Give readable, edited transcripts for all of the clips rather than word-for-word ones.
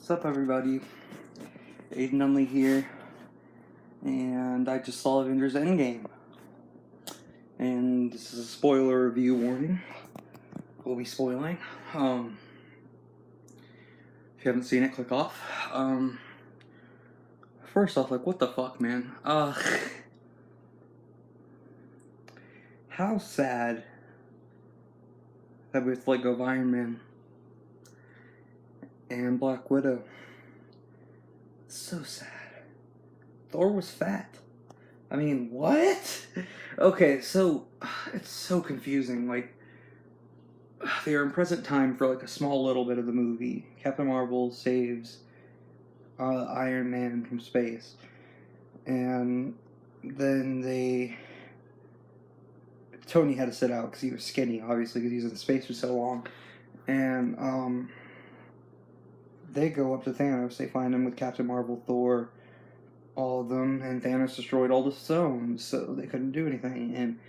What's up, everybody? Aiden Nunley here, and I just saw Avengers Endgame. And this is a spoiler review warning. We'll be spoiling. If you haven't seen it, click off. First off, what the fuck, man? How sad that we have to let go of Iron Man and Black Widow. It's so sad. Thor was fat. I mean, what? Okay, so it's so confusing. They are in present time for a small little bit of the movie. Captain Marvel saves Iron Man from space, and then Tony had to sit out because he was skinny, obviously, because he was in space for so long, and they go up to Thanos. They find him with Captain Marvel, Thor, all of them, and Thanos destroyed all the stones, so they couldn't do anything. And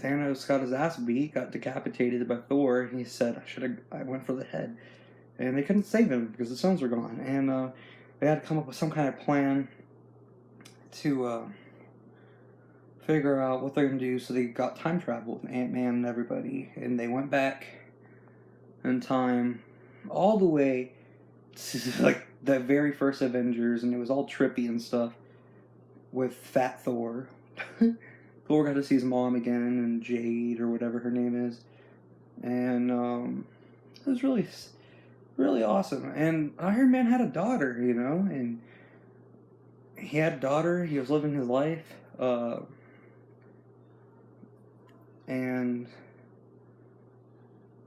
Thanos got his ass beat, got decapitated by Thor, and he said, I went for the head. And they couldn't save him because the stones were gone. And they had to come up with some kind of plan to figure out what they're going to do. So they got time travel with Ant-Man and everybody, and they went back in time all the way to the very first Avengers, and it was all trippy and stuff with Fat Thor. Thor got to see his mom again, and Jade, or whatever her name is, and it was really, really awesome. And Iron Man had a daughter, and he had a daughter. He was living his life, and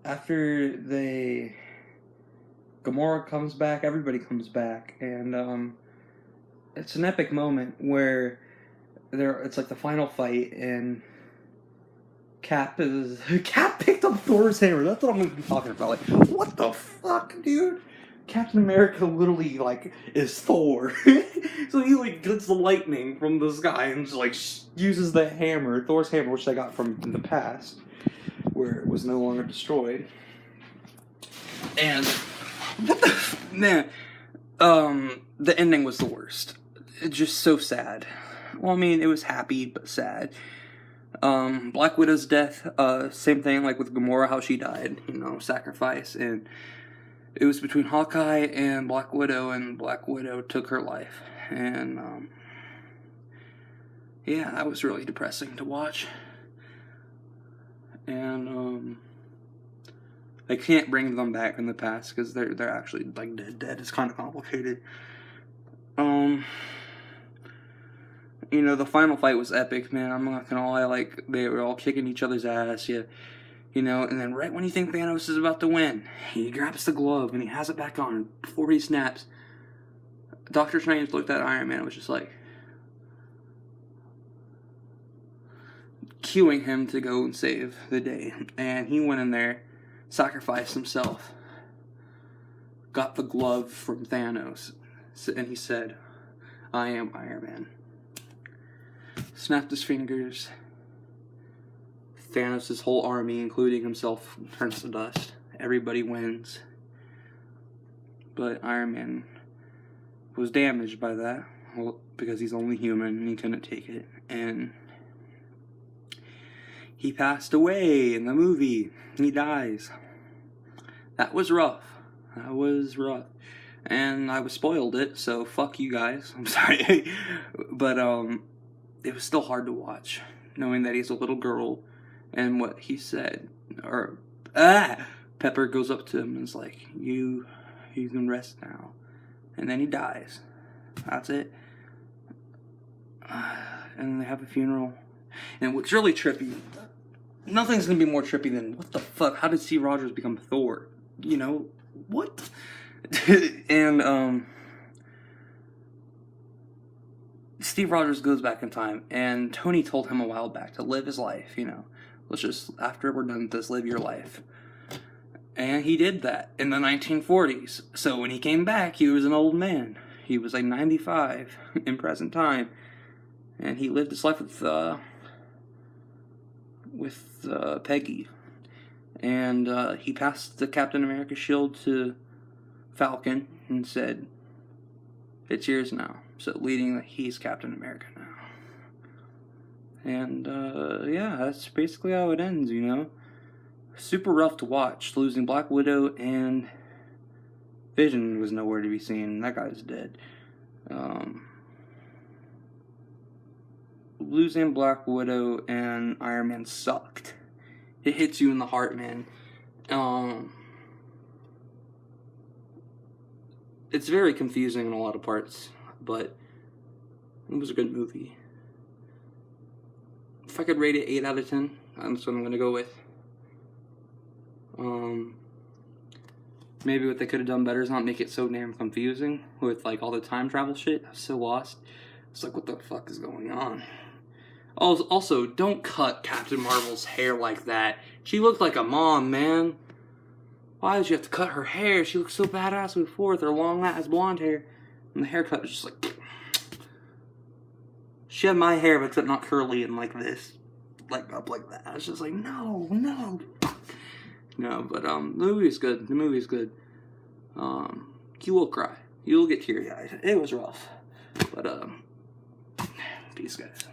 after Gamora comes back, everybody comes back, and it's an epic moment where it's the final fight, and Cap picked up Thor's hammer. That's what I'm going to be talking about. What the fuck, dude? Captain America literally is Thor. So he gets the lightning from the sky and just uses the hammer, Thor's hammer, which they got from the past, where it was no longer destroyed. And man, the ending was the worst. It's just so sad. Well, I mean, it was happy but sad. Black Widow's death, same thing with Gamora, how she died, sacrifice, and it was between Hawkeye and Black Widow took her life, and yeah, that was really depressing to watch. And they can't bring them back in the past because they're actually dead. It's kind of complicated. The final fight was epic, man. I'm not gonna lie, they were all kicking each other's ass, and then right when you think Thanos is about to win, he grabs the glove and he has it back on before he snaps. Doctor Strange looked at Iron Man and was just cueing him to go and save the day, and he went in there, sacrificed himself, got the glove from Thanos, and he said, "I am Iron Man." Snapped his fingers. Thanos' whole army, including himself, turns to dust. Everybody wins. But Iron Man was damaged by that, because he's only human and he couldn't take it. And he passed away in the movie. He dies. That was rough. And I was spoiled it, so fuck you guys. I'm sorry. But it was still hard to watch, knowing that he's a little girl, and what he said, Pepper goes up to him and is like, you can rest now, and then he dies. That's it. And they have a funeral, and what's really trippy, nothing's gonna be more trippy than, what the fuck, how did Steve Rogers become Thor? What? And Steve Rogers goes back in time, and Tony told him a while back to live his life, let's just, after we're done with this, live your life. And he did that in the 1940s. So when he came back, he was an old man. He was 95 in present time, and he lived his life with Peggy. And he passed the Captain America shield to Falcon and said, "It's yours now." So leading that he's Captain America now. And yeah, that's basically how it ends, you know. Super rough to watch. Losing Black Widow and Vision was nowhere to be seen. That guy's dead. Losing Black Widow and Iron Man sucked. It hits you in the heart, man. It's very confusing in a lot of parts, but it was a good movie. If I could rate it 8 out of 10, that's what I'm gonna go with. Maybe what they could have done better is not make it so damn confusing with like all the time travel shit. I was so lost. It's like, what the fuck is going on? Also, don't cut Captain Marvel's hair like that. She looked like a mom, man. Why did you have to cut her hair? She looked so badass before with her long ass blonde hair. And the haircut was just like... She had my hair, but not curly and like this. Like up like that. I was just like, no. No, but the movie's good. The movie's good. You will cry. You will get teary-eyed. It was rough. But, peace, guys.